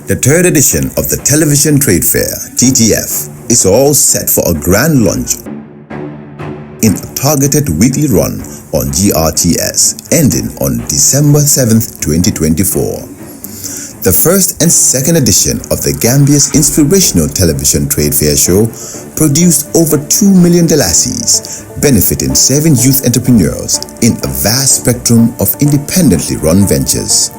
The third edition of the Television Trade Fair, TTF, is all set for a grand launch in a targeted weekly run on GRTS, ending on December 7th, 2024. The first and second edition of the Gambia's inspirational television trade fair show produced over 2 million dalasis, benefiting 7 youth entrepreneurs in a vast spectrum of independently run ventures.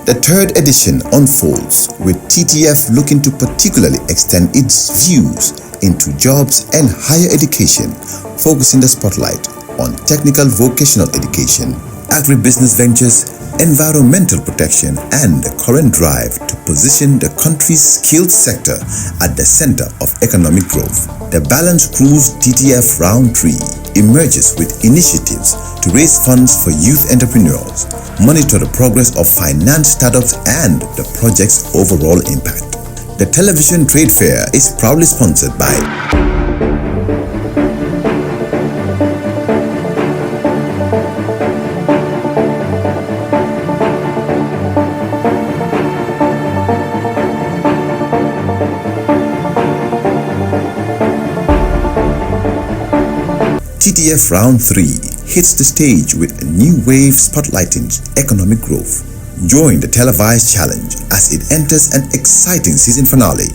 The third edition unfolds with TTF looking to particularly extend its views into jobs and higher education, focusing the spotlight on technical vocational education, agribusiness ventures, environmental protection, and the current drive to position the country's skilled sector at the center of economic growth. The Balance Cruise TTF Round 3 emerges with initiatives to raise funds for youth entrepreneurs, monitor the progress of finance startups, and the project's overall impact. The Television Trade Fair is proudly sponsored by TTF Round 3 hits the stage with a new wave spotlighting economic growth. Join the televised challenge as it enters an exciting season finale,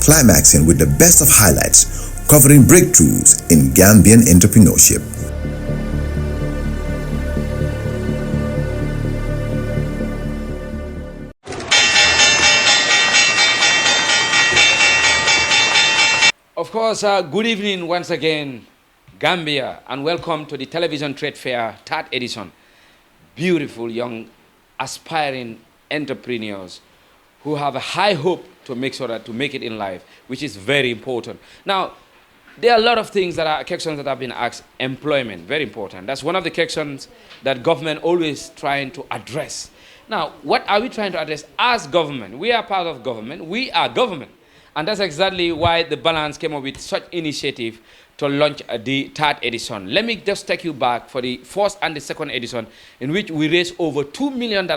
climaxing with the best of highlights covering breakthroughs in Gambian entrepreneurship. Of course, good evening once again, Gambia, and welcome to the Television Trade Fair, third edition. Beautiful young aspiring entrepreneurs who have a high hope to make sure that to make it in life, which is very important. Now, there are a lot of things that are questions that have been asked. Employment, very important. That's one of the questions that government always trying to address. Now, what are we trying to address as government? We are part of government. We are government. And that's exactly why the Balance came up with such initiative to launch the third edition. Let me just take you back for the first and the second edition, in which we raised over $2 million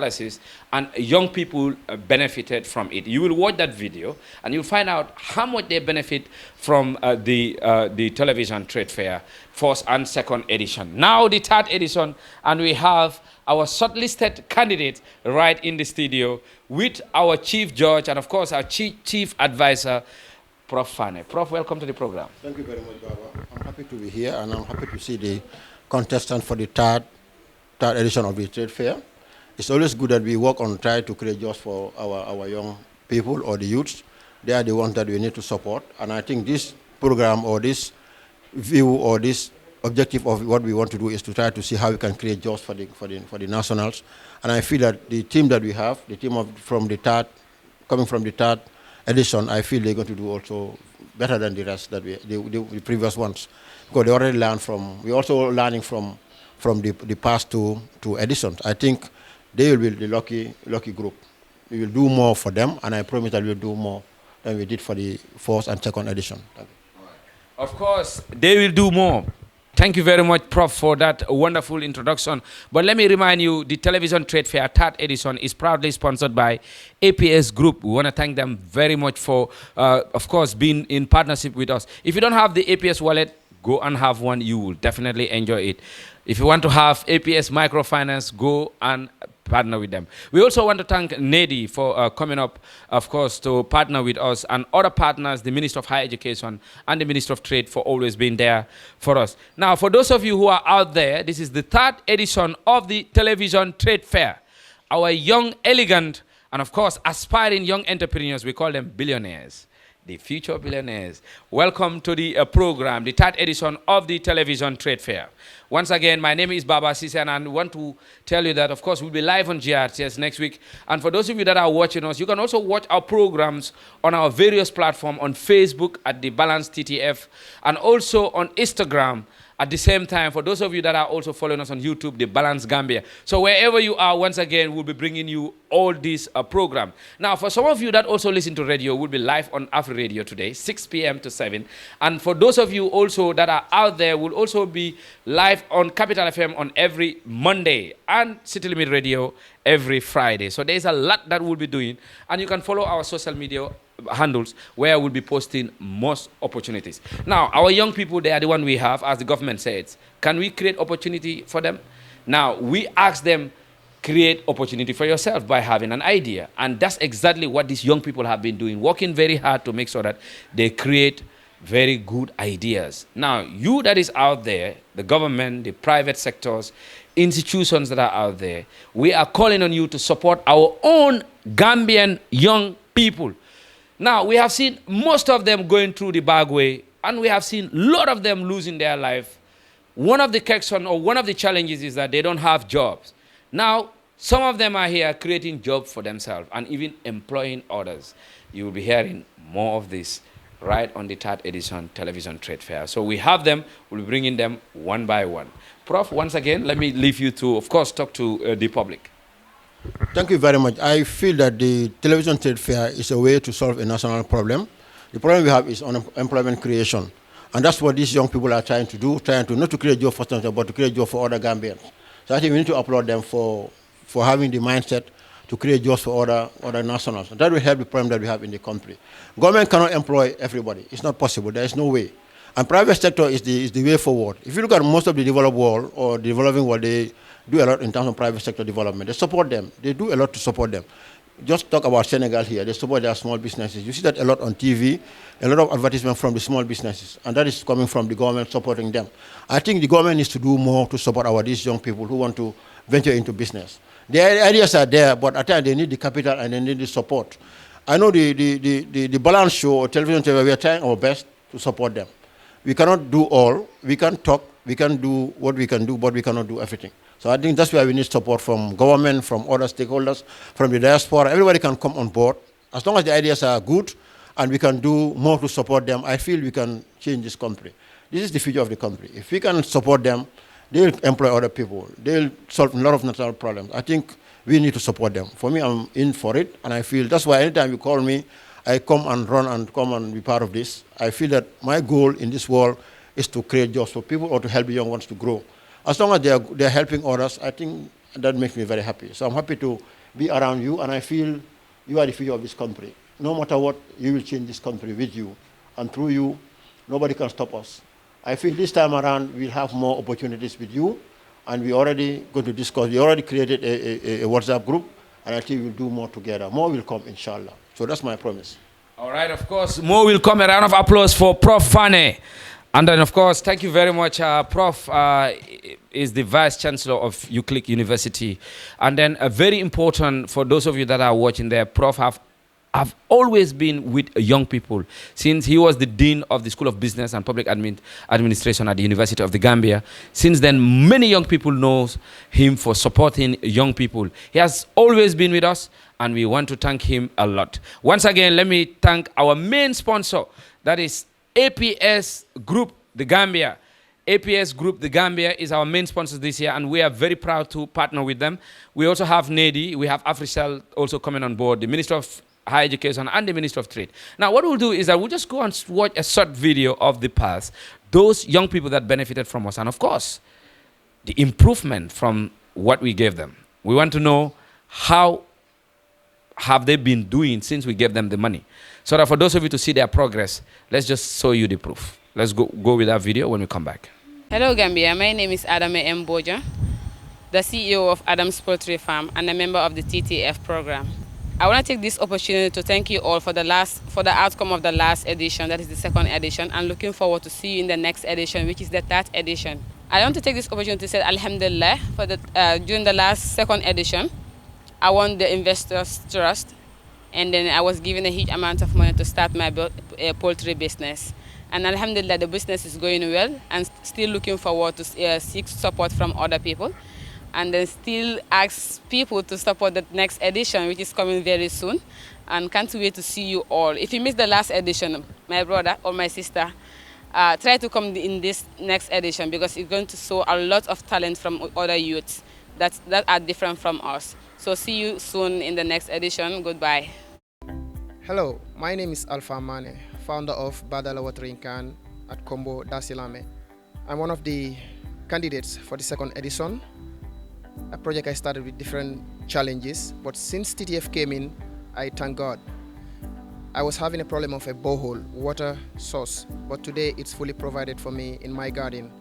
and young people benefited from it. You will watch that video and you'll find out how much they benefit from the Television Trade Fair, first and second edition. Now the third edition, and we have our shortlisted candidates right in the studio with our chief judge and of course our chief advisor, Prof. Fane. Prof, welcome to the program. Thank you very much, Baba. I'm happy to be here and I'm happy to see the contestant for the third edition of the trade fair. It's always good that we work on trying to create jobs for our young people or the youths. They are the ones that we need to support. And I think this program or this view or this objective of what we want to do is to try to see how we can create jobs for the nationals. And I feel that the team that we have, the team coming from the third edition, I feel they're going to do also better than the rest that the previous ones, because they already learned from. We're also learning from the past two editions. I think they will be the lucky group. We will do more for them, and I promise that we'll do more than we did for the first and second edition. Thank you. Of course, they will do more. Thank you very much, Prof, for that wonderful introduction. But let me remind you, the Television Trade Fair, third edition, is proudly sponsored by APS Group. We want to thank them very much for, of course, being in partnership with us. If you don't have the APS wallet, go and have one. You will definitely enjoy it. If you want to have APS Microfinance, go and partner with them. We also want to thank NEDI for coming up, of course, to partner with us, and other partners, the Minister of Higher Education and the Minister of Trade, for always being there for us. Now, for those of you who are out there, this is the third edition of the Television Trade Fair. Our young, elegant, and of course, aspiring young entrepreneurs, we call them billionaires, the future billionaires. Welcome to the program, the third edition of the Television Trade Fair. Once again, my name is Baba Sise, and I want to tell you that, of course, we'll be live on GRTS next week. And for those of you that are watching us, you can also watch our programs on our various platforms, on Facebook at the Balance TTF, and also on Instagram At the same time, for those of you that are also following us on YouTube, The Balance Gambia. So wherever you are, once again, we'll be bringing you all this program. Now, for some of you that also listen to radio, we'll be live on Afri Radio today, 6 p.m. to 7. And for those of you also that are out there, we'll also be live on Capital FM on every Monday and City Limit Radio every Friday. So there's a lot that we'll be doing. And you can follow our social media handles where we'll be posting most opportunities. Now, our young people, they are the one we have, as the government says. Can we create opportunity for them? Now, we ask them, create opportunity for yourself by having an idea. And that's exactly what these young people have been doing, working very hard to make sure that they create very good ideas. Now, you that is out there, the government, the private sectors, institutions that are out there, we are calling on you to support our own Gambian young people. Now, we have seen most of them going through the bad way, and we have seen a lot of them losing their life. One of the questions or one of the challenges is that they don't have jobs. Now, some of them are here creating jobs for themselves and even employing others. You will be hearing more of this right on the 3rd edition television trade fair. So we have them, we'll be bringing them one by one. Prof, once again, let me leave you to, of course, talk to the public. Thank you very much. I feel that the television trade fair is a way to solve a national problem. The problem we have is unemployment creation. And that's what these young people are trying to do, not to create jobs for themselves, but to create jobs for other Gambians. So I think we need to applaud them for having the mindset to create jobs for other nationals. And that will help the problem that we have in the country. Government cannot employ everybody. It's not possible. There is no way. And private sector is the way forward. If you look at most of the developed world or the developing world, they do a lot in terms of private sector development. They support them. They do a lot to support them. Just talk about Senegal here. They support their small businesses. You see that a lot on TV, a lot of advertisement from the small businesses. And that is coming from the government supporting them. I think the government needs to do more to support these young people who want to venture into business. The ideas are there, but at times they need the capital and they need the support. I know the Balance show or television, we are trying our best to support them. We cannot do all. We can talk. We can do what we can do, but we cannot do everything. So I think that's why we need support from government, from other stakeholders, from the diaspora. Everybody can come on board. As long as the ideas are good and we can do more to support them, I feel we can change this country. This is the future of the country. If we can support them, they'll employ other people. They'll solve a lot of national problems. I think we need to support them. For me, I'm in for it, and I feel that's why anytime you call me, I come and run and come and be part of this. I feel that my goal in this world is to create jobs for people or to help the young ones to grow. As long as they're helping others, I think that makes me very happy. So I'm happy to be around you, and I feel you are the future of this country. No matter what, you will change this country with you. And through you, nobody can stop us. I feel this time around, we'll have more opportunities with you, and we're already going to discuss. We already created a WhatsApp group, and I think we'll do more together. More will come, inshallah. So that's my promise. All right, of course, more will come. A round of applause for Prof. Fane. And then, of course, thank you very much. Prof is the Vice Chancellor of UCLIC University. And then very important for those of you that are watching there, Prof have always been with young people since he was the Dean of the School of Business and Public Administration at the University of the Gambia. Since then, many young people know him for supporting young people. He has always been with us, and we want to thank him a lot. Once again, let me thank our main sponsor, that is APS Group, The Gambia. APS Group, The Gambia is our main sponsor this year, and we are very proud to partner with them. We also have NADI, we have Africell also coming on board, the Minister of Higher Education and the Minister of Trade. Now, what we'll do is that we'll just go and watch a short video of the past, those young people that benefited from us, and of course, the improvement from what we gave them. We want to know how have they been doing since we gave them the money. So that for those of you to see their progress, let's just show you the proof. Let's go with that video when we come back. Hello Gambia, my name is Adame M. Boja, the CEO of Adams Poultry Farm and a member of the TTF program. I want to take this opportunity to thank you all for the outcome of the last edition, that is the second edition, and looking forward to see you in the next edition, which is the third edition. I want to take this opportunity to say Alhamdulillah for during the last second edition, I won the investors' trust, and then I was given a huge amount of money to start my poultry business. And Alhamdulillah, the business is going well, and still looking forward to seek support from other people, and then still ask people to support the next edition, which is coming very soon, and can't wait to see you all. If you missed the last edition, my brother or my sister, try to come in this next edition because it's going to show a lot of talent from other youths that are different from us. So see you soon in the next edition. Goodbye. Hello, my name is Alpha Mane, founder of Badala Watering Can at Kombo Dasilame. I'm one of the candidates for the second edition, a project I started with different challenges, but since TTF came in, I thank God. I was having a problem of a borehole, water source, but today it's fully provided for me in my garden.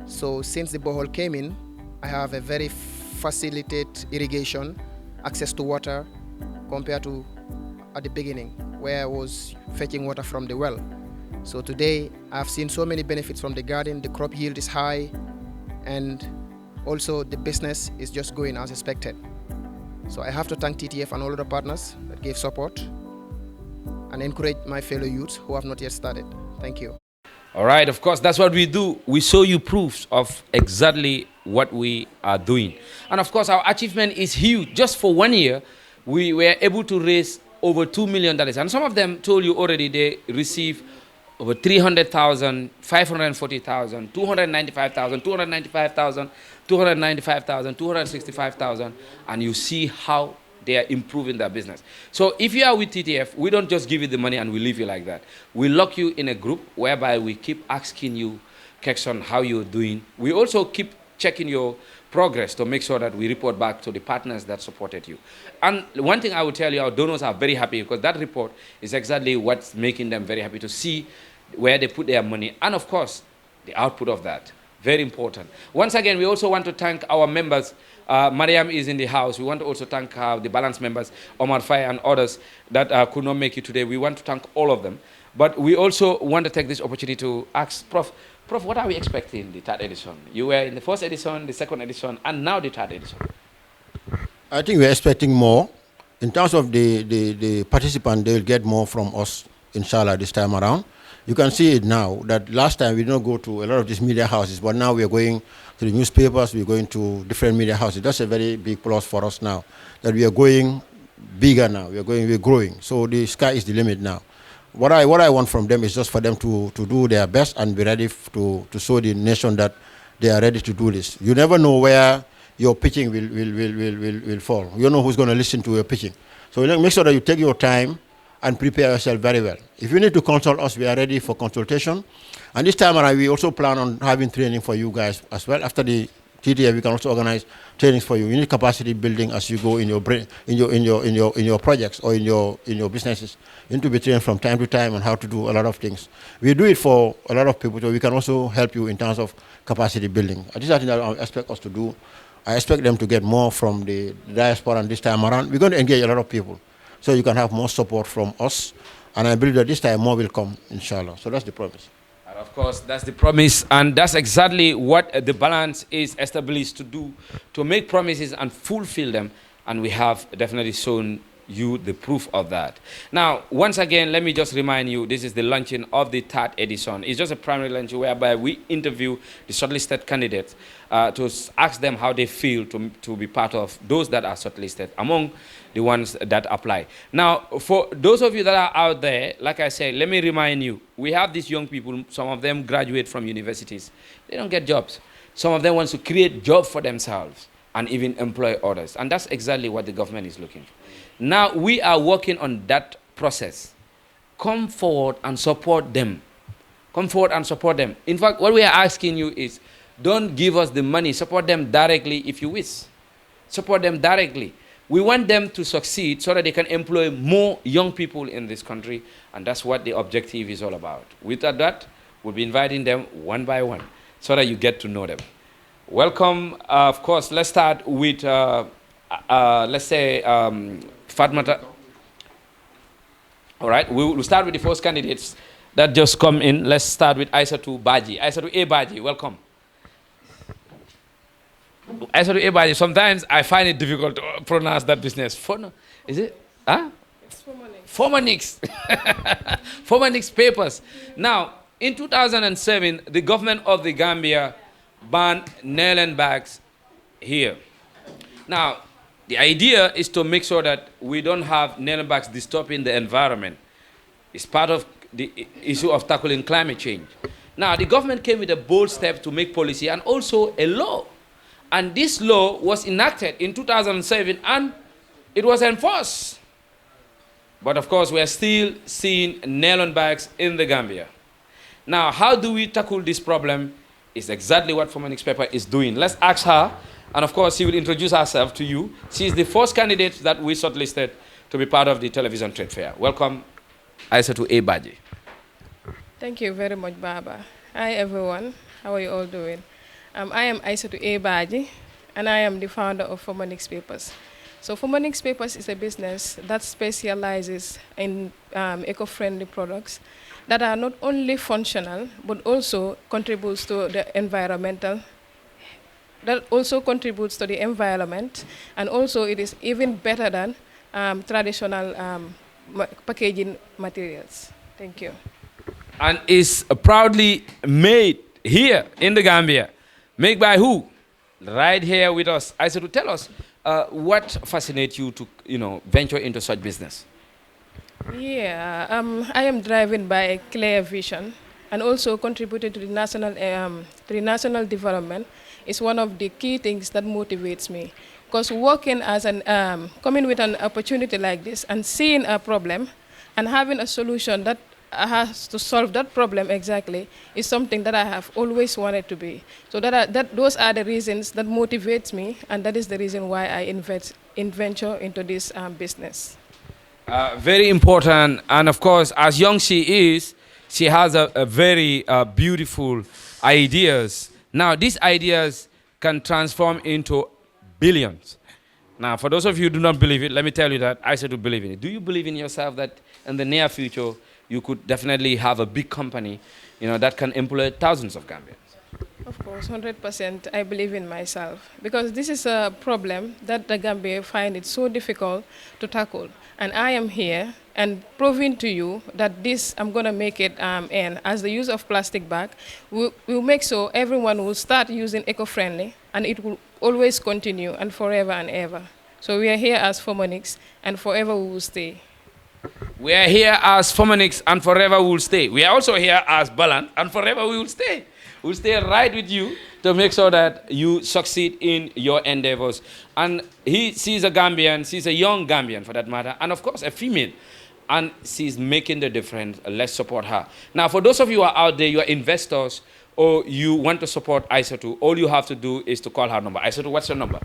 So since the borehole came in, I have a very facilitated irrigation, access to water, compared to at the beginning, where I was fetching water from the well. So today, I've seen so many benefits from the garden. The crop yield is high, and also the business is just going as expected. So I have to thank TTF and all other partners that gave support and encourage my fellow youths who have not yet started. Thank you. All right, of course, that's what we do. We show you proofs of exactly what we are doing. And of course, our achievement is huge. Just for 1 year, we were able to raise over $2 million. And some of them told you already they receive over 300,000, 540,000, 295,000, 295,000, 295,000, 265,000. And you see how they are improving their business. So if you are with TTF, we don't just give you the money and we leave you like that. We lock you in a group whereby we keep asking you questions how you're doing. We also keep checking your progress to make sure that we report back to the partners that supported you. And one thing I will tell you, our donors are very happy because that report is exactly what's making them very happy to see where they put their money and, of course, the output of that. Very important. Once again, we also want to thank our members. Mariam is in the house. We want to also thank the balance members, Omar Faye and others that could not make it today. We want to thank all of them. But we also want to take this opportunity to ask Prof, what are we expecting in the third edition? You were in the first edition, the second edition, and now the third edition. I think we're expecting more. In terms of the participant, they'll get more from us, inshallah, this time around. You can see it now that last time we didn't go to a lot of these media houses, but now we are going to the newspapers, we're going to different media houses. That's a very big plus for us now, that we are going bigger now, we're growing. So the sky is the limit now. What I want from them is just for them to do their best and be ready to show the nation that they are ready to do this. You never know where your pitching will fall. You don't know who's going to listen to your pitching. So make sure that you take your time and prepare yourself very well. If you need to consult us, we are ready for consultation. And this time around, we also plan on having training for you guys as well. After the TTF, we can also organize trainings for you. You need capacity building as you go in your projects or in your businesses. You need to be trained from time to time on how to do a lot of things. We do it for a lot of people, so we can also help you in terms of capacity building. This is something that I expect us to do. I expect them to get more from the diaspora, and this time around, we're going to engage a lot of people. So you can have more support from us. And I believe that this time more will come, inshallah. So that's the promise. And of course, that's the promise. And that's exactly what the balance is established to do, to make promises and fulfill them. And we have definitely shown you the proof of that. Now, once again, let me just remind you, this is the launching of the third edition. It's just a primary launch whereby we interview the shortlisted candidates to ask them how they feel to be part of those that are shortlisted among the ones that apply. Now, for those of you that are out there, like I said, let me remind you, we have these young people, some of them graduate from universities. They don't get jobs. Some of them want to create jobs for themselves and even employ others. And that's exactly what the government is looking for. Now, we are working on that process. Come forward and support them. Come forward and support them. In fact, what we are asking you is, don't give us the money. Support them directly if you wish. Support them directly. We want them to succeed so that they can employ more young people in this country, and that's what the objective is all about. With that, we'll be inviting them one by one so that you get to know them. Welcome. Of course, let's start with, let's say, Fatmata. All right, we'll start with the first candidates that just come in. Let's start with Aissatou Baji. Aissatou A. Baji, welcome. Aissatou A. Baji, sometimes I find it difficult to pronounce that business. Is it? Huh? It's Formanix. Formanix papers. Now, in 2007, the government of the Gambia banned nylon bags here. Now, the idea is to make sure that we don't have nylon bags disturbing the environment. It's part of the issue of tackling climate change. Now, the government came with a bold step to make policy and also a law. And this law was enacted in 2007 and it was enforced. But of course, we are still seeing nylon bags in the Gambia. Now, how do we tackle this problem is exactly what Fomanix Pepper is doing. Let's ask her, and of course, she will introduce herself to you. She is the first candidate that we shortlisted to be part of the television trade fair. Welcome, Aissatou A. Badji. Thank you very much, Baba. Hi, everyone. How are you all doing? I am Aissatou A. Badji, and I am the founder of Fomanix Papers. So Fomanix Papers is a business that specializes in eco-friendly products that are not only functional, but also contributes to the environment, and also it is even better than traditional packaging materials. Thank you. And is proudly made here in the Gambia. Made by who? Right here with us. Aissatou, tell us, what fascinates you to, venture into such business? Yeah, I am driven by a clear vision, and also contributing to the national development is one of the key things that motivates me. Because working as coming with an opportunity like this and seeing a problem and having a solution that has to solve that problem exactly is something that I have always wanted to be. So those are the reasons that motivates me, and that is the reason why I venture into this business. Very important, and of course, as young she is, she has a very beautiful ideas. Now, these ideas can transform into billions. Now, for those of you who do not believe it, let me tell you that I said to believe in it. Do you believe in yourself that in the near future you could definitely have a big company, that can employ thousands of Gambians? Of course, 100%. I believe in myself, because this is a problem that the Gambia find it so difficult to tackle, and I am here and proving to you that this I'm going to make it end. As the use of plastic bag will make so everyone will start using eco-friendly, and it will always continue and forever and ever. So we are here as Fomanix, and forever we will stay. We are here as Fomanix, and forever we will stay. We are also here as Balan, and forever we will stay. We'll stay right with you to make sure that you succeed in your endeavors. And she's a Gambian, she's a young Gambian for that matter, and of course a female. And she's making the difference. Let's support her. Now, for those of you who are out there, you are investors, or you want to support Aissatou, all you have to do is to call her number. Aissatou, what's your number?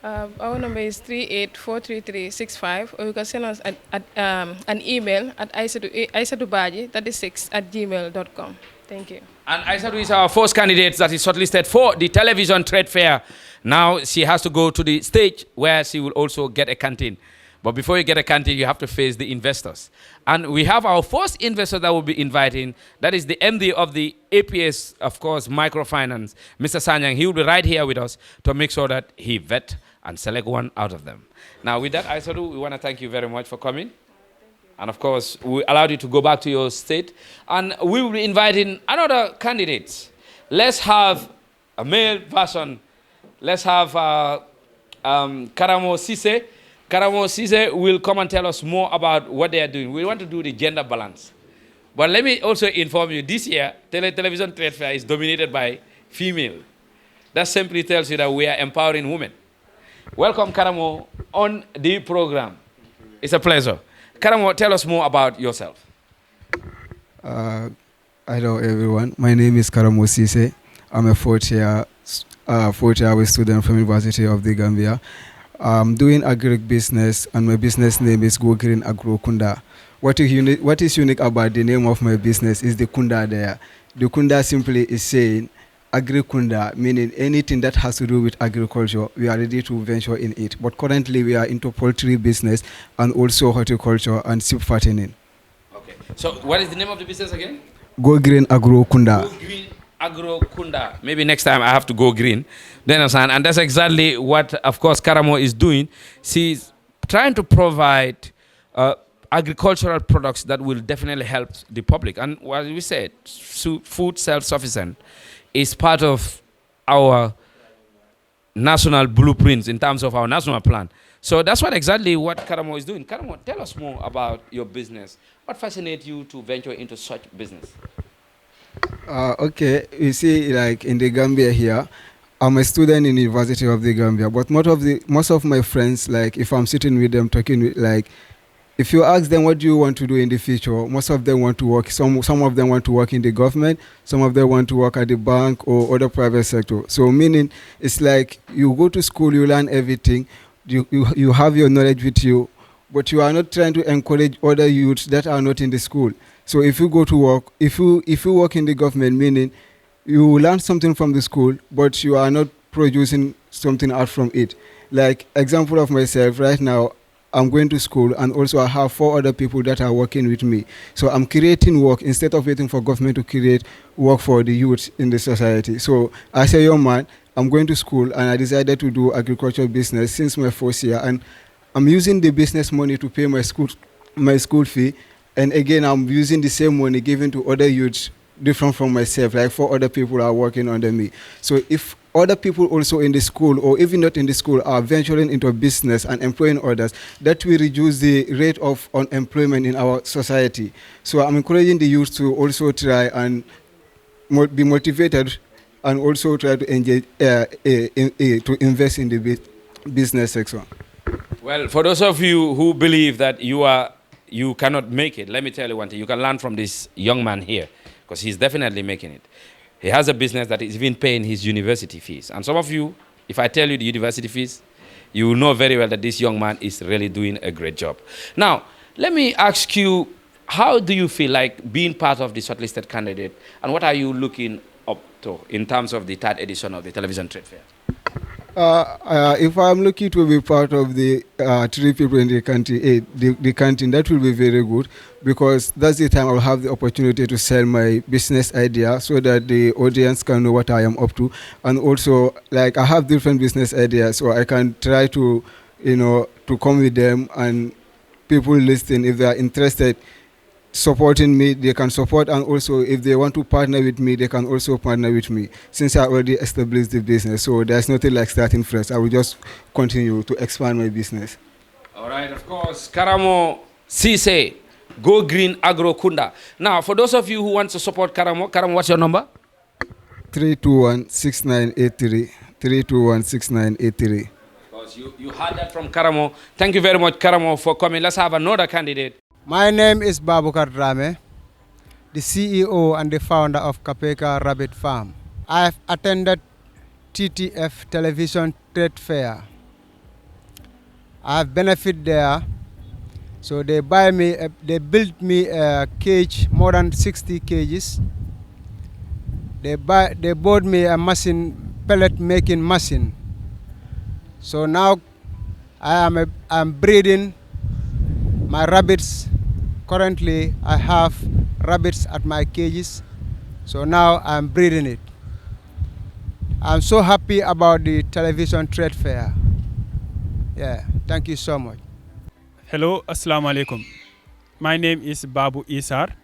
Our number is 3843365, or you can send us an email at aissatou36@gmail.com. Thank you. And Aissatou is our first candidate that is shortlisted for the television trade fair. Now she has to go to the stage where she will also get a canteen. But before you get a canteen, you have to face the investors. And we have our first investor that we'll be inviting. That is the MD of the APS, of course, Microfinance, Mr. Sanyang. He will be right here with us to make sure that he vet and select one out of them. Now, with that, Aissatou, we want to thank you very much for coming. And of course, we allowed you to go back to your state. And we will be inviting another candidate. Let's have a male version. Let's have Karamo Sise. Karamo Sise will come and tell us more about what they are doing. We want to do the gender balance. But let me also inform you, this year, television trade fair is dominated by female. That simply tells you that we are empowering women. Welcome, Karamo, on the program. It's a pleasure. Karamo, tell us more about yourself. Hello, everyone. My name is Karamo Sise. I'm a fourth-year student from University of the Gambia. I'm doing agric business, and my business name is Go Green Agro Kunda. What is unique about the name of my business is the Kunda there. The Kunda simply is saying Agri-Kunda, meaning anything that has to do with agriculture, we are ready to venture in it. But currently we are into poultry business and also horticulture and sheep fattening. Okay. So what is the name of the business again? Go Green Agro Kunda. Go Green Agro Kunda. Maybe next time I have to go green. Then understand? And that's exactly what, of course, Karamo is doing. She's trying to provide agricultural products that will definitely help the public. And as we said, food self-sufficient is part of our national blueprints in terms of our national plan. So that's exactly what Karamo is doing. Karamo, tell us more about your business. What fascinates you to venture into such business? Okay, you see, like in the Gambia here, I'm a student in the University of the Gambia, but most of my friends, like if I'm sitting with them talking with, like, if you ask them what do you want to do in the future, most of them want to work. Some of them want to work in the government. Some of them want to work at the bank or other private sector. So meaning, it's like you go to school, you learn everything, you have your knowledge with you, but you are not trying to encourage other youths that are not in the school. So if you go to work, if you work in the government, meaning you learn something from the school, but you are not producing something out from it. Like example of myself right now, I'm going to school, and also I have 4 other people that are working with me. So I'm creating work instead of waiting for government to create work for the youth in the society. So as a young man, I'm going to school, and I decided to do agricultural business since my first year, and I'm using the business money to pay my school fee, and again I'm using the same money given to other youths different from myself, like 4 other people are working under me. So if other people also in the school, or even not in the school, are venturing into business and employing others, that will reduce the rate of unemployment in our society. So I'm encouraging the youth to also try and be motivated, and also try to engage to invest in the business sector. Well, for those of you who believe that you cannot make it, let me tell you one thing. You can learn from this young man here, because he's definitely making it. He has a business that is even paying his university fees. And some of you, if I tell you the university fees, you will know very well that this young man is really doing a great job. Now, let me ask you, how do you feel like being part of the shortlisted candidate, and what are you looking up to in terms of the 3rd edition of the Television Trade Fair? If I'm lucky to be part of the 3 people in the country, the canteen, that will be very good, because that's the time I'll have the opportunity to sell my business idea so that the audience can know what I am up to. And also, like, I have different business ideas, so I can try to, to come with them, and people listen. If they are interested, supporting me, they can support, and also if they want to partner with me, they can also partner with me, since I already established the business. So there's nothing like starting fresh. I will just continue to expand my business. All right, of course. Karamo Cisse, Go Green Agro Kunda. Now, for those of you who want to support Karamo, what's your number? 321-6983. 321-6983. Of course, you heard that from Karamo. Thank you very much, Karamo, for coming. Let's have another candidate. My name is Babukar Drame, the CEO and the founder of Kapeka Rabbit Farm. I've attended TTF Television Trade Fair. I've benefited there. So they built me a cage, more than 60 cages. They bought me a machine, pellet making machine. So now I'm breeding my rabbits. Currently, I have rabbits at my cages, so now I'm breeding it. I'm so happy about the television trade fair. Yeah, thank you so much. Hello, Assalamu alaikum. My name is Babu Isar,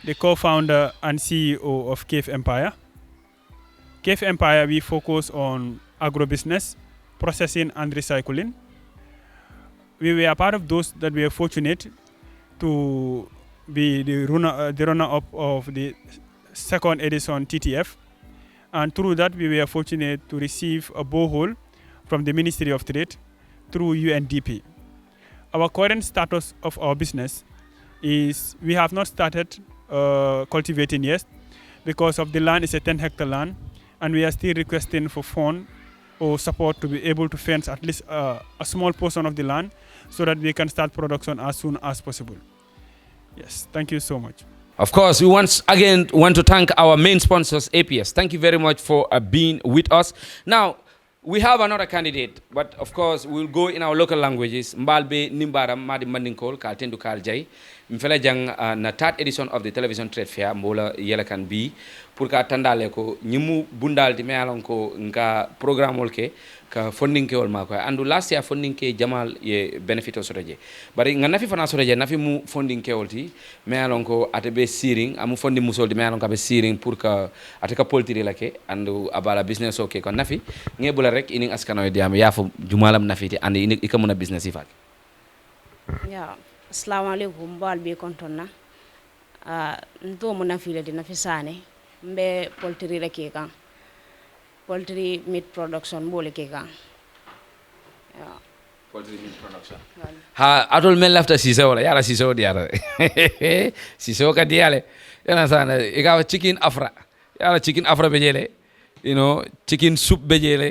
the co-founder and CEO of Cave Empire. Cave Empire, we focus on agribusiness, processing and recycling. We were part of those that were fortunate to be the runner-up of the 2nd edition TTF, and through that we were fortunate to receive a borehole from the Ministry of Trade through UNDP. Our current status of our business is we have not started cultivating yet, because of the land is a 10-hectare land, and we are still requesting for fund or support to be able to fence at least a small portion of the land, so that we can start production as soon as possible. Yes, thank you so much. Of course, we once again want to thank our main sponsors, APS. Thank you very much for being with us. Now, we have another candidate, but of course, we'll go in our local languages. Mbalbe Nimbaram Madi Mandinkol, Kal Tendu Kal Jai. Mfela jang na 3rd edition of the Television Trade Fair, Mbola Yelakan B. Pour ka tandale ko, nyimu bundal di mealon ko nga programme olke. ka funding ke wol mako andu last year funding ke jamal ye benefit o sotoje bari nga nafi fana sotoje nafi mu funding ke wolti me alon ko atebe searing amu funding musol di me alon ka be searing pour ka ataka poltiri lake andu abala business okay ko nafi ngebula rek ini askano diam ya fo jumalam nafi ti andi ini ikamuna business ifak ya assalamu alaikum bal be kontonna ndo mo nafi le di nafi sane mbe poltiri lake kan poultry meat production bole ke kan yeah. Poultry meat production ha atol men lafta siso wala yara siso diara siso ka diale yana sana ikawa chicken afra yara chicken afra bejele you know chicken soup bejele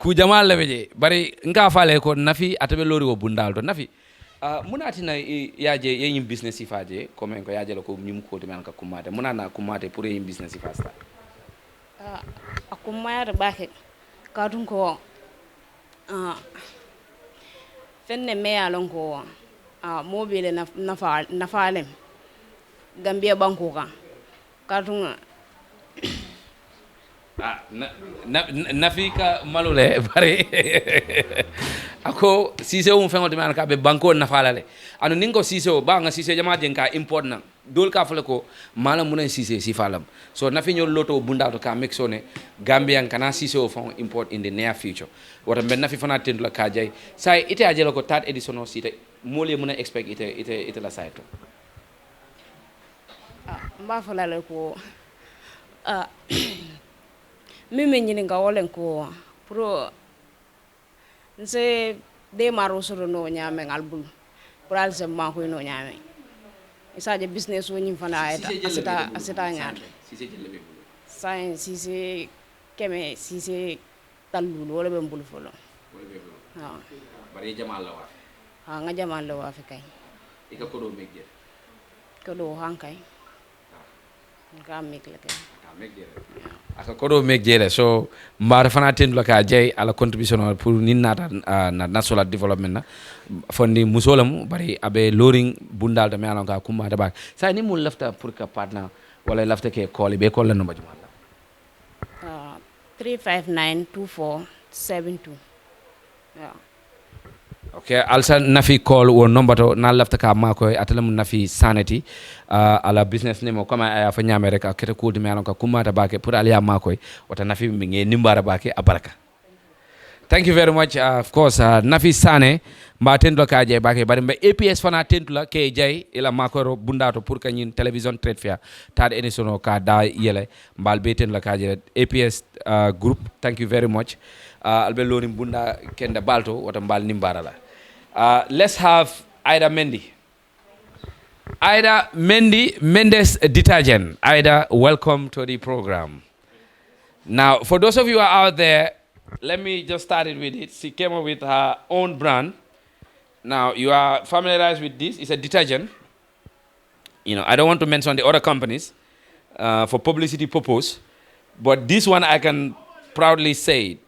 ku jamal la beje bari nga fale ko nafi atabe lori wo bundal to nafi munati na yaje yeyim business ifaje comme ko yaje ko nyum ko de man ka kumate munana kumate pour yeyim business ifasta aku mayar baake kadun ko fenne me alon ko mobile na falem gambia banko kan kadun nafika malule bari ako sise um fengo de man ka be banko na falale anu ningo sise o ba nga sise jama den ka import na dol ka fale ko mala munen sise si falam so nafi ñol loto bunda to ka mixone gambian kana sise o fon import in the near future wata ben nafi fana tendu la ka jay say ite ajelo ko tat edition o site mole muna expect ite la sayto mba falale ko mimi nyini nga wolen ko pro nse de maro soro no nyame ngalbul pral se ma ko no nyame isaje business woni fana asita nyaar sise keme sise tallu wala be mbul folo ha bari jamal la wa ha nga jamal la wa fi kay ika ko do megge ko do hankay nga mekle kay aka kodo megjele so mbaara fana tendula ka jey ala contribution pour ninnata na national development na fondi musolam bari abe loring bundal de melon ka kuma da bak sa ni mul lafta pour ka partner wala lafta ke call be call no majuma 3592472 yeah. Okay, also nafi call wo number to na lafta ka mako atala mun nafi sanity ala business name kama aya fa nyame rek akete ko di melon ka kuma ta bake pour aliya mako wata nafi mi nge nimbara bake abaraka. Thank you very much. Of course, nafi sane mba tendula ka jay bake bari mba APS fana tendula ke jay ila mako bundato pour ka nyin television trade fair tad edition ka da yele mbal be tendula ka jay APS group. Thank you very much. Albe lorim bunda kenda balto wata mbal nimbara la. Let's have Ida Mendy. Ida Mendy, Mendes Detergent. Ida, welcome to the program. Now, for those of you who are out there, let me just start it with it. She came up with her own brand. Now, you are familiarized with this. It's a detergent. You know, I don't want to mention the other companies for publicity purpose, but this one I can proudly say,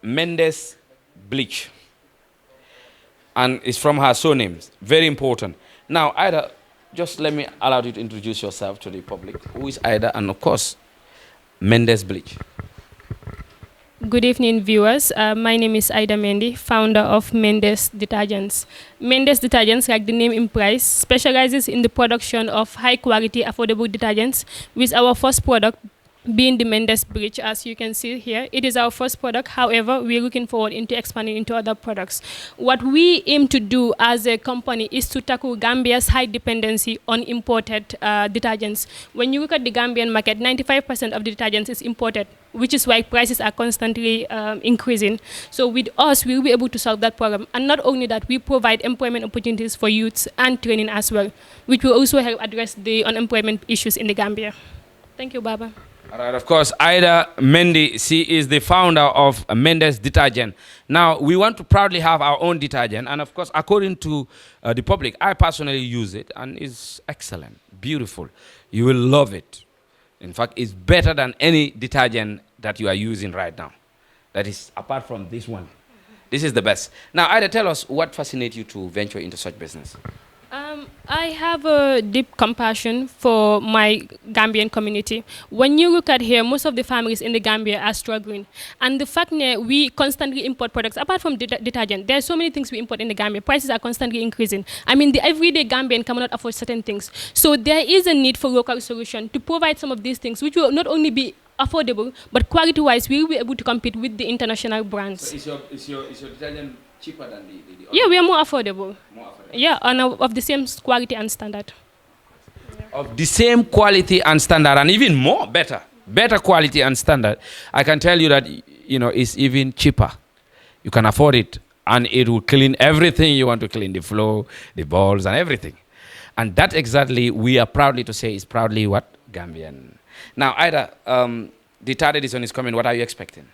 Mendes Bleach. And it's from her surname. Very important. Now, Ida, just let me allow you to introduce yourself to the public. Who is Ida? And of course, Mendes Bleach. Good evening, viewers. My name is Ida Mendy, founder of Mendes Detergents. Mendes Detergents, like the name implies, specializes in the production of high-quality, affordable detergents, with our first product being the Mendes Bleach. As you can see here, it is our first product. However, we're looking forward into expanding into other products. What we aim to do as a company is to tackle Gambia's high dependency on imported detergents. When you look at the Gambian market, 95% of the detergents is imported, which is why prices are constantly increasing. So with us, we'll be able to solve that problem. And not only that, we provide employment opportunities for youths and training as well, which will also help address the unemployment issues in the Gambia. Thank you, Baba. All right, of course, Ida Mendy, she is the founder of Mendes Detergent. Now, we want to proudly have our own detergent. And of course, according to the public, I personally use it and it's excellent, beautiful. You will love it. In fact, it's better than any detergent that you are using right now. That is, apart from this one. This is the best. Now, Ida, tell us what fascinates you to venture into such business? I have a deep compassion for my Gambian community. When you look at here, most of the families in the Gambia are struggling. And the fact that we constantly import products, apart from detergent, there are so many things we import in the Gambia. Prices are constantly increasing. I mean, the everyday Gambian cannot afford certain things. So there is a need for local solution to provide some of these things, which will not only be affordable, but quality-wise, we will be able to compete with the international brands. So is your detergent cheaper than the yeah, we are more affordable. Yeah, and of the same quality and standard. Of the same quality and standard, and even more, better quality and standard. I can tell you that, it's even cheaper. You can afford it, and it will clean everything you want to clean, the floor, the balls, and everything. And that exactly, we are proudly to say, is proudly what? Gambian. Now, Ida, the third edition is coming. What are you expecting?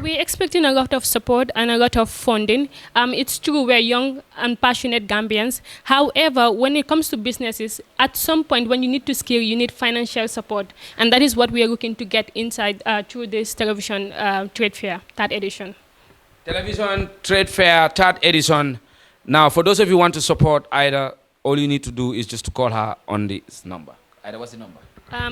We're expecting a lot of support and a lot of funding. It's true, we're young and passionate Gambians. However, when it comes to businesses, at some point when you need to scale, you need financial support. And that is what we are looking to get inside through this television trade fair, third edition. Television trade fair, third edition. Now, for those of you who want to support Ida, all you need to do is just to call her on this number. Ida, what's the number?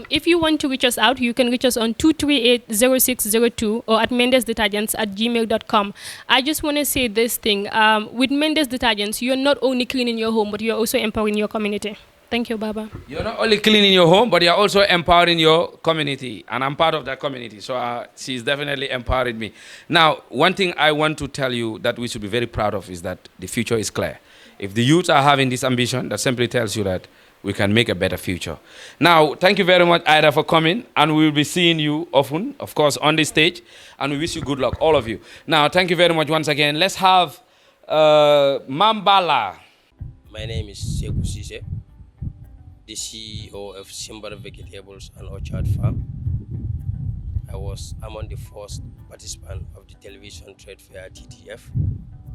If you want to reach us out, you can reach us on 238-0602 or at mendesdetergents@gmail.com. I just want to say this thing. With Mendes Detergents, you're not only cleaning your home, but you're also empowering your community. Thank you, Baba. You're not only cleaning your home, but you're also empowering your community. And I'm part of that community, so she's definitely empowered me. Now, one thing I want to tell you that we should be very proud of is that the future is clear. If the youth are having this ambition, that simply tells you that we can make a better future. Now, thank you very much, Ida, for coming, and we will be seeing you often, of course, on the stage, and we wish you good luck, all of you. Now, thank you very much once again. Let's have Mambala. My name is Sekou Sise, the CEO of Simbar Vegetables and Orchard Farm. I'm on the first participant of the television trade fair TTF,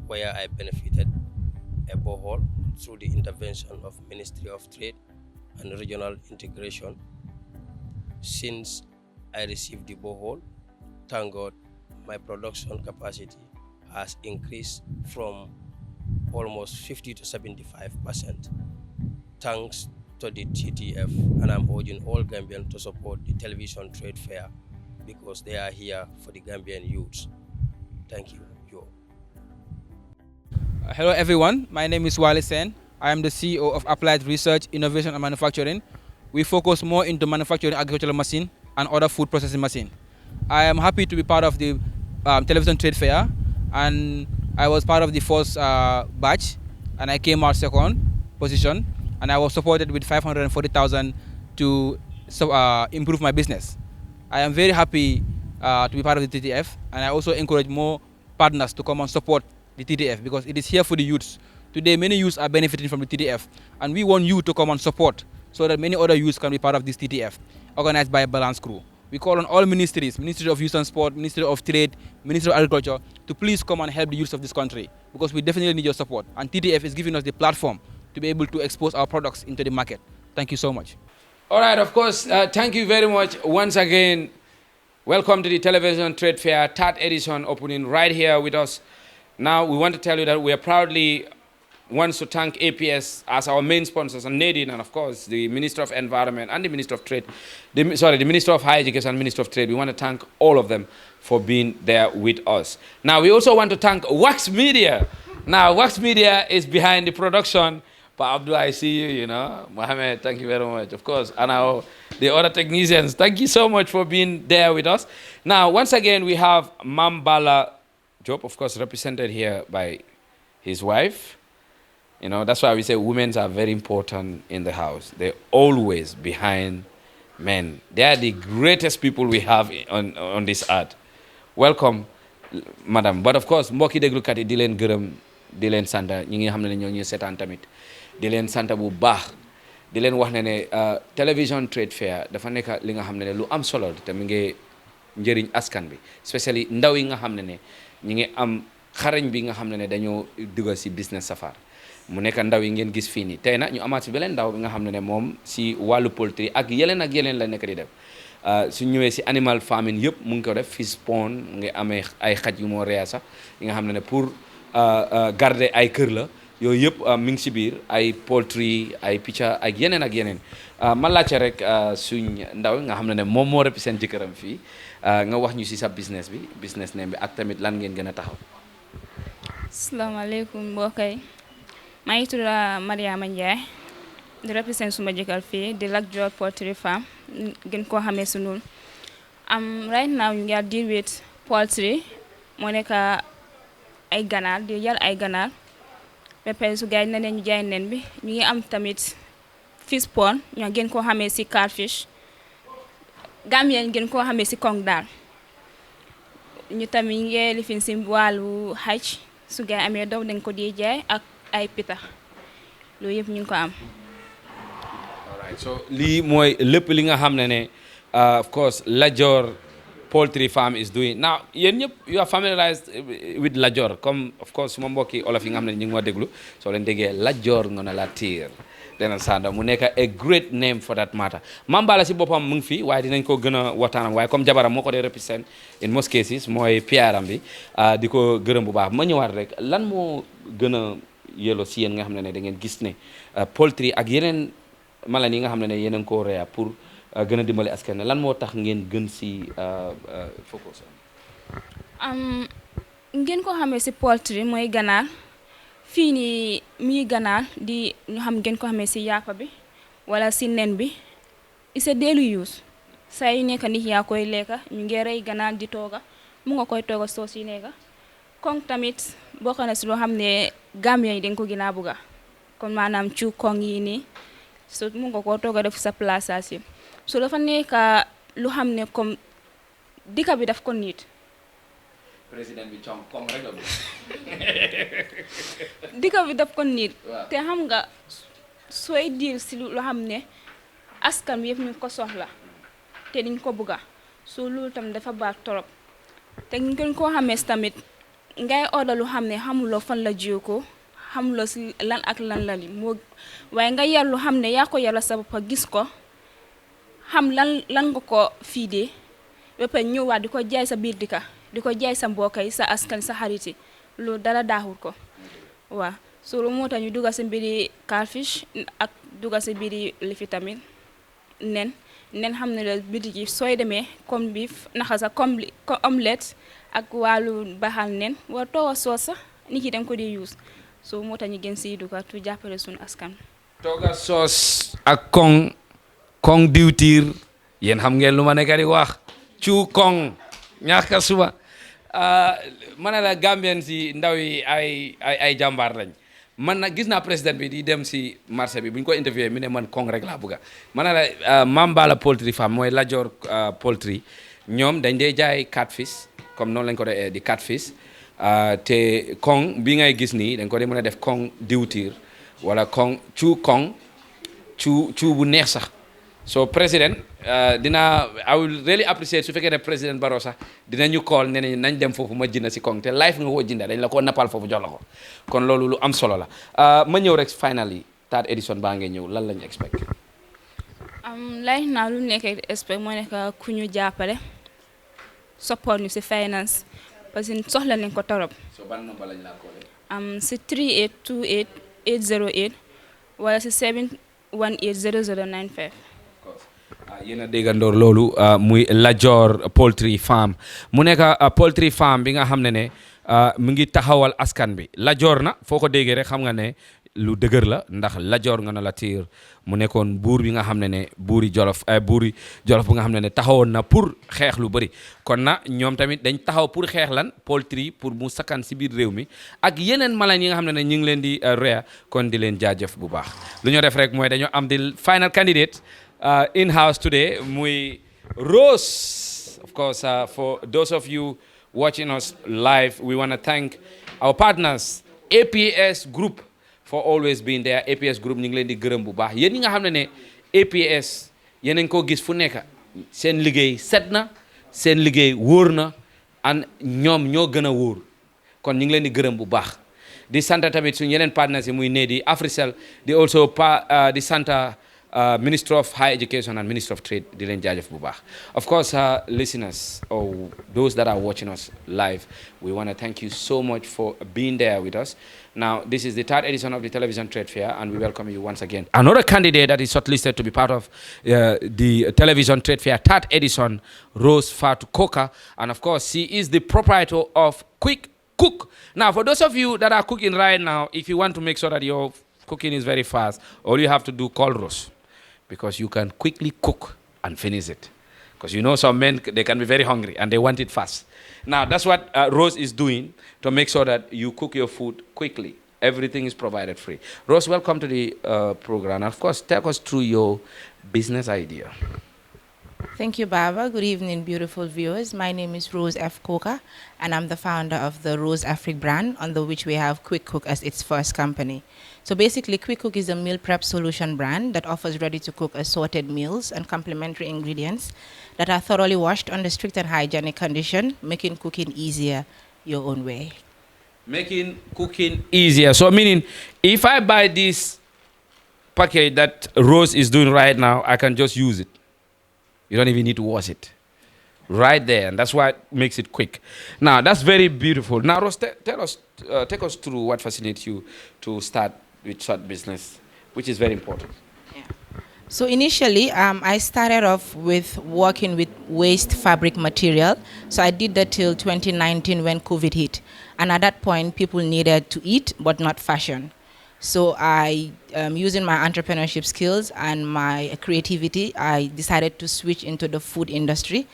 where I benefited a borehole through the intervention of Ministry of Trade and Regional Integration. Since I received the borehole, thank God, my production capacity has increased from almost 50 to 75%. Thanks to the TTF, and I'm urging all Gambians to support the television trade fair because they are here for the Gambian youths. Thank you. Hello everyone, my name is Wale Sen. I am the CEO of Applied Research, Innovation and Manufacturing. We focus more into manufacturing agricultural machine and other food processing machine. I am happy to be part of the television trade fair, and I was part of the first batch, and I came out second position, and I was supported with 540,000 to improve my business. I am very happy to be part of the TTF, and I also encourage more partners to come and support the TTF because it is here for the youths. Today, many youths are benefiting from the TTF, and we want you to come and support so that many other youths can be part of this TTF, organized by a Balance Crew. We call on all ministries, Ministry of Youth and Sport, Ministry of Trade, Ministry of Agriculture, to please come and help the youths of this country because we definitely need your support. And TTF is giving us the platform to be able to expose our products into the market. Thank you so much. All right, of course, thank you very much once again. Welcome to the Television Trade Fair, third edition, opening right here with us. Now, we want to tell you that we are proudly wants to thank APS as our main sponsors, and Nadine, and of course, the Minister of Environment and the Minister of Trade, the Minister of Higher Education and Minister of Trade. We want to thank all of them for being there with us. Now, we also want to thank Wax Media. Now, Wax Media is behind the production. Pa Abdul, I see you, Mohammed, thank you very much, of course. And the other technicians, thank you so much for being there with us. Now, once again, we have Mambala Job, of course, represented here by his wife. That's why we say women are very important in the house. They're always behind men. They are the greatest people we have on this earth. Welcome, madam. But of course, mbokki déglukat yi di leen gërëm, di leen sant ñi nga xam ne ñoo ñuy seetaan tamit. Di leen sant bu baax. Di leen wax ne television trade fair dafa nekk li nga xam ne lu am solo te mi ngi njëriñ askan bi, especially ndaw yi nga xam ne ñi ngi am xarañ bi nga xam ne dañoo dugg si business safar. Mu nekk ndaw yi ngeen gis fii nii tey nag ñu amaat si beneen ndaw bi nga xam ne moom si wàllu poultry ak yeneen la nekk di def su ñëwee si animal farming yëpp mu ngi ko def fish pond mu ngi amee ay xaj yu moo reya sax yi nga xam ne pour garder ay kër la yooyu yëpp mi ngi si biir ay poultry ay picca ak yeneen ma laajte rek suñ ndaw nga xam ne moom moo represent jëkkëram fii nga wax ñu si sa business name bi ak tamit lan ngeen gën a taxaw. asalaamaaleykum mbokk yi maa ngi tudd Mariama Ndiaye di represent suma jëkkër fii di Lac Dior Poultry Farm gën koo xamee si noonu right now ñu ngi deal with poultry moo nekk ay ganaar di yar ay ganaar ba pare su gaay ñu jaay nen bi ñu ngi am tamit fish pond ñoo gën koo xamee si catfish Gambien gën koo xamee si kong daal ñu tamit ñu ngi lifin si wàllu xaj su gaay amee doom dañ ko di jaay ak ay pita loolu yëpp ñu ngi ko am. Alright, so lii mooy lépp li nga xam ne of course Lac Dior Poultry Farm is doing now. Yéen ñëpp you are familiarized with Lac Dior comme of course suma mbokki olof yi nga xam ne ñu ngi ma déglu soo leen déggee Lac Dior nga ne la tiir dena sanda mu nekk a great name for that matter. Mambala si boppam mu ngi fi waaye dinañ ko gën a waxtaanam waaye comme jabaram moo ko dee represent in most cases mooy PR-am bi di ko gërëm bu baax ma ñëwaat rek lan moo gën a yeloo si yéen nga xam ne da ngeen gis ne poultry ak yeneen mala yi nga xam ne yéen a ngi koo reya pour gën a dimbali askan lan moo tax ngeen gën si focus. ngeen ko xamee si poultry mooy ganaar fii nii muy ganaar di ñu xam ngeen ko xamee si yàppa bi wala si nen bi it's a daily use saa yu nekk nit yaa koy lekka ñu ngi rey ganaar di tooga mu nga koy tooga soos yi nekka kong tamit bokk na si loo xam ne Gambien yi dañ ko gën a bugga kon maanaam cu kong yi nii so mu nga koo tooga def sa place so dafa nekk lu xam ne comme dika bi daf ko niit président bi kong rek la dika bi daf ko niit te xam nga sooy diir si lu xam ne askan bi yëpp ñu ko soxla te niñ ko bugga so loolu tam dafa baax torop te ngeen koo xamee tamit ngay order lu xam ne xamuloo fan la jiw ko xamuloo si lan ak lan la li moo waaye nga yar lu xam ne yaa ko yàlla sa bopp gis ko xam lan nga ko fiidee ba pare ñëwaat di ko jaay sa biir dika di ko jaay sa mbokk yi sa askan sa xarit yi loolu dara daaxul ko waaw so lu moo tax ñu dugal si mbiri catfish ak dugal si mbiri lifi tamit nen xam ne la bitig yi sooy demee comme beef naxa sa comme omelette ak wàllu baxal nen war tooga soos sax nit yi dañ ko di use so moo tax ñu gën si dugal tu jàppale suñu askan tooga soos ak kong diwtiir yéen xam ngeen lu ma nekk di wax cu kong ñaaka suba ma ne la Gambien si ndaw yi ay jàmbaar lañ man nag gis naa président bi di dem si marché bi bu ñu ko interviewé mi ne man kong rek laa bëgga ma ne la Mambala Poultry Farm mooy Lac Dior Poultry ñoom dañ dee jaay catfish comme noonu lañ ko dee di catfish te kong bi ngay gis nii dañ ko dee mën a def kong diwtiir wala kong cu bu neex sax so président I will really appreciate su fekkee ne président Barrow sax dinañu call ne nañ dem foofu ma jënd si kong te live nga ko jënda dañ la ko nappal foofu jox la ko kon loolu lu am solo la ma ñëw rek finally third edition baa ngi ñëw lan lañu expect lay naa lu nekk expect moo nekk ku ñu jàppale support ñu si finance parce que soxla nañ ko torop so ban number lañ laa koolee si 3828 808 wala si 718 0095 yéen a déggandoor loolu muy Lac Dior Poultry Farm mu nekk poultry farm bi nga xam ne mu ngi taxawal askan bi Lac Dior na foo ko déggee rek xam nga ne lu dëgër la ndax Lac Dior nga na la tiir mu nekkoon buur bi nga xam ne buuri Jolof bu nga xam ne taxawoon na pour xeex lu bëri kon na ñoom tamit dañ taxaw pour xeex lan poultry pour mu sakkan si biir réew mi ak yeneen mala yi nga xam ne ñu ngi leen di reya kon di leen jaajëf bu baax lu ñoo def rek mooy dañoo am di final candidate in-house today muy Rose. Of course, for those of you watching us live, we want to thank our partners APS Group for always being there. APS Group ñu ngi leen di gërëm bu baax yéen ñi nga xam ne APS yéen a ngi ko gis fu nekk seen liggéey set na seen liggéey wóor na and ñoom ñoo gën a wóor kon ñu ngi leen di gërëm bu baax di sant tamit suñu yeneen partners yi muy ne di Africell di also di sant Minister of Higher Education and Minister of Trade, Dylan Jajef Bubach. Of course, listeners or those that are watching us live, we want to thank you so much for being there with us. Now, this is the third edition of the Television Trade Fair, and we welcome you once again. Another candidate that is shortlisted to be part of the Television Trade Fair third edition, Rose Fatu Koka, and of course, she is the proprietor of Quick Cook. Now, for those of you that are cooking right now, if you want to make sure that your cooking is very fast, all you have to do, call Rose, because you can quickly cook and finish it. Because you know some men, they can be very hungry and they want it fast. Now, that's what Rose is doing to make sure that you cook your food quickly. Everything is provided free. Rose, welcome to the program. And of course, take us through your business idea. Thank you, Baba. Good evening, beautiful viewers. My name is Rose F. Koka, and I'm the founder of the Rose Afrique brand, under which we have Quick Cook as its first company. So basically, Quick Cook is a meal prep solution brand that offers ready-to-cook assorted meals and complementary ingredients that are thoroughly washed under strict and hygienic condition, making cooking easier your own way. Making cooking easier. So meaning, if I buy this package that Rose is doing right now, I can just use it. You don't even need to wash it. Right there, and that's why it makes it quick. Now, that's very beautiful. Now, Rose, take us through what facilitates you to start with such business, which is very important. So initially, I started off with working with waste fabric material. So I did that till 2019 when COVID hit. And at that point, people needed to eat, but not fashion. So I, using my entrepreneurship skills and my creativity, I decided to switch into the food industry.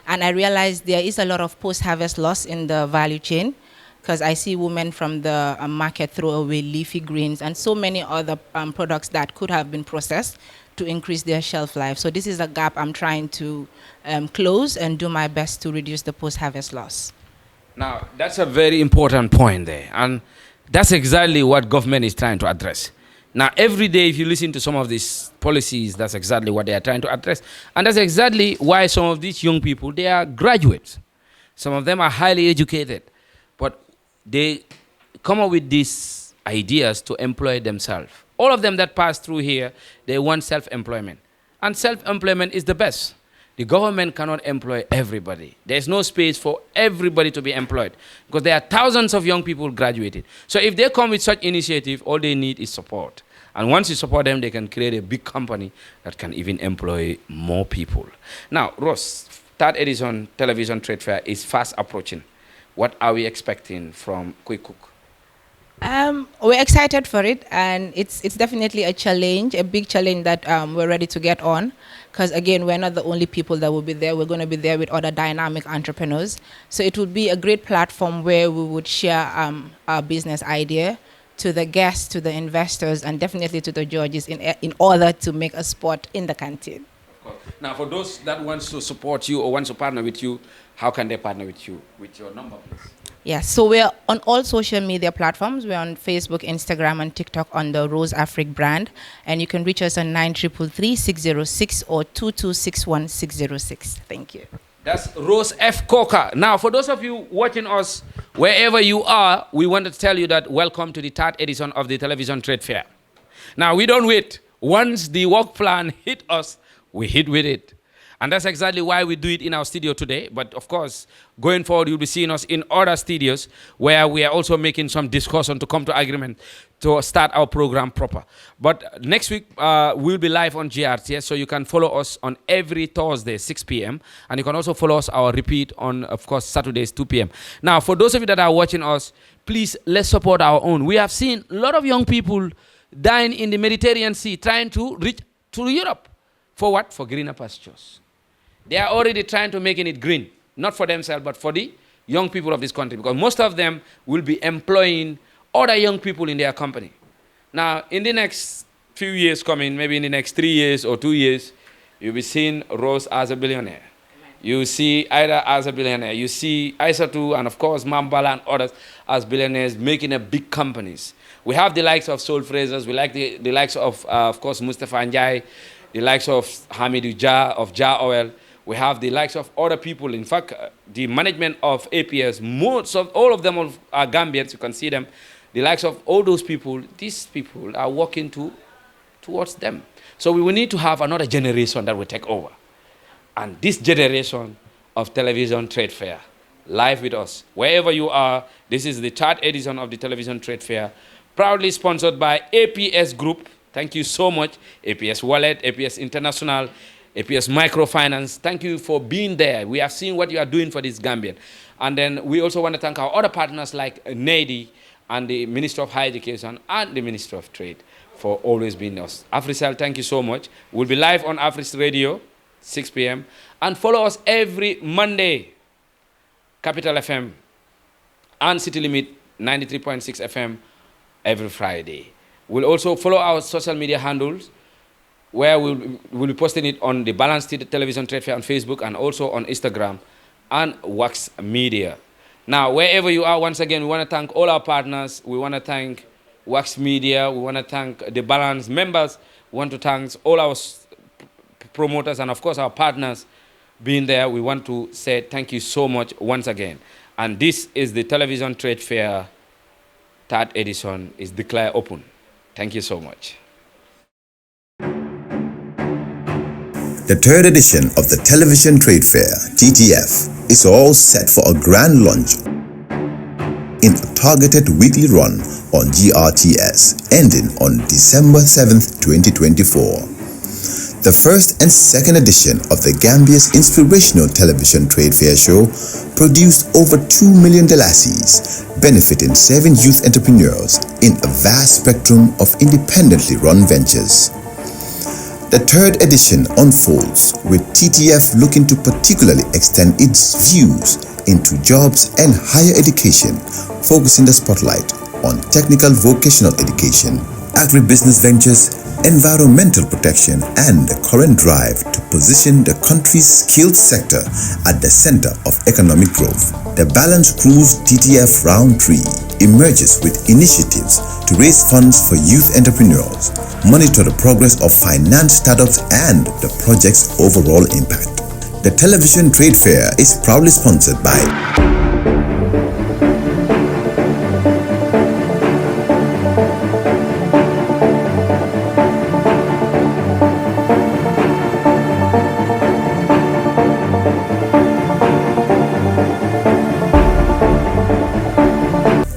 And I realized there is a lot of post-harvest loss in the value chain, because I see women from the market throw away leafy greens and so many other products that could have been processed to increase their shelf life. So this is a gap I'm trying to close and do my best to reduce the post-harvest loss. Now, that's a very important point there. And that's exactly what government is trying to address. Now, every day, if you listen to some of these policies, that's exactly what they are trying to address. And that's exactly why some of these young people, they are graduates. Some of them are highly educated. But they come up with these ideas to employ themselves. All of them that pass through here, they want self-employment. And self-employment is the best. The government cannot employ everybody. There's no space for everybody to be employed because there are thousands of young people graduated. So if they come with such initiative, all they need is support. And once you support them, they can create a big company that can even employ more people. Now, Ross, third edition Television Trade Fair is fast approaching. What are we expecting from Quick Cook? We're excited for it, and it's definitely a challenge, a big challenge that we're ready to get on. Because again, we're not the only people that will be there. We're going to be there with other dynamic entrepreneurs. So it would be a great platform where we would share our business idea to the guests, to the investors, and definitely to the judges in order to make a spot in the canteen. Now, for those that want to support you or want to partner with you, how can they partner with you? With your number, please. Yes, so we're on all social media platforms. We're on Facebook, Instagram, and TikTok on the Rose Afrique brand. And you can reach us on 933-606 or 2261606. Thank you. That's Rose F. Koka. Now, for those of you watching us, wherever you are, we want to tell you that welcome to the third edition of the Television Trade Fair. Now, we don't wait. Once the work plan hit us, we hit with it. And that's exactly why we do it in our studio today. But of course, going forward, you'll be seeing us in other studios where we are also making some discussion to come to agreement to start our program proper. But next week, we'll be live on GRTS, so you can follow us on every Thursday, 6 p.m. And you can also follow us our repeat on, of course, Saturdays, 2 p.m. Now, for those of you that are watching us, please, let's support our own. We have seen a lot of young people dying in the Mediterranean Sea trying to reach to Europe. For what? For greener pastures. They are already trying to make it green, not for themselves, but for the young people of this country, because most of them will be employing other young people in their company. Now, in the next few years coming, maybe in the next 3 years or 2 years, you'll be seeing Rose as a billionaire. You see Ida as a billionaire. You see Aisatu and, of course, Mambala and others as billionaires making a big companies. We have the likes of Sol Frasers. We like the likes of course, Mustafa Njai, the likes of Hamidou Jah, of Jah Oil. We have the likes of other people. In fact, the management of APS, most of all of them are Gambians. You can see them. The likes of all those people, these people are working to towards them. So we will need to have another generation that will take over. And this generation of television trade fair, live with us, wherever you are, this is the 3rd edition of the television trade fair, proudly sponsored by APS Group. Thank you so much, APS Wallet, APS International, APS Microfinance. Thank you for being there. We have seen what you are doing for this Gambian. And then we also want to thank our other partners like NADI and the Minister of Higher Education and the Minister of Trade for always being us. AfriCell, thank you so much. We'll be live on Afris Radio, 6 p.m. And follow us every Monday, Capital FM and City Limit 93.6 FM every Friday. We'll also follow our social media handles where we'll be posting it on the Balanced Television Trade Fair on Facebook and also on Instagram and Wax Media. Now, wherever you are, once again, we want to thank all our partners. We want to thank Wax Media. We want to thank the Balance members. We want to thank all our promoters and, of course, our partners being there. We want to say thank you so much once again. And this is the Television Trade Fair 3rd edition is declared open. Thank you so much. The 3rd edition of the Television Trade Fair, TTF, is all set for a grand launch in a targeted weekly run on GRTS, ending on December 7th, 2024. The 1st and 2nd edition of the Gambia's inspirational television trade fair show produced over 2 million dalasis, benefiting 7 youth entrepreneurs in a vast spectrum of independently run ventures. The 3rd edition unfolds with TTF looking to particularly extend its views into jobs and higher education, focusing the spotlight on technical vocational education, agribusiness ventures, environmental protection, and the current drive to position the country's skilled sector at the center of economic growth. The Balance Cruise TTF Round 3 emerges with initiatives to raise funds for youth entrepreneurs, monitor the progress of finance startups and the project's overall impact. The Television Trade Fair is proudly sponsored by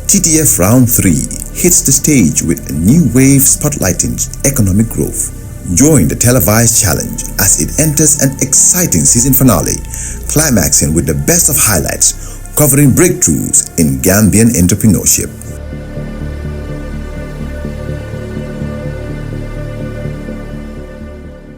TTF Round 3 hits the stage with a new wave spotlighting economic growth. Join the televised challenge as it enters an exciting season finale, climaxing with the best of highlights covering breakthroughs in Gambian entrepreneurship.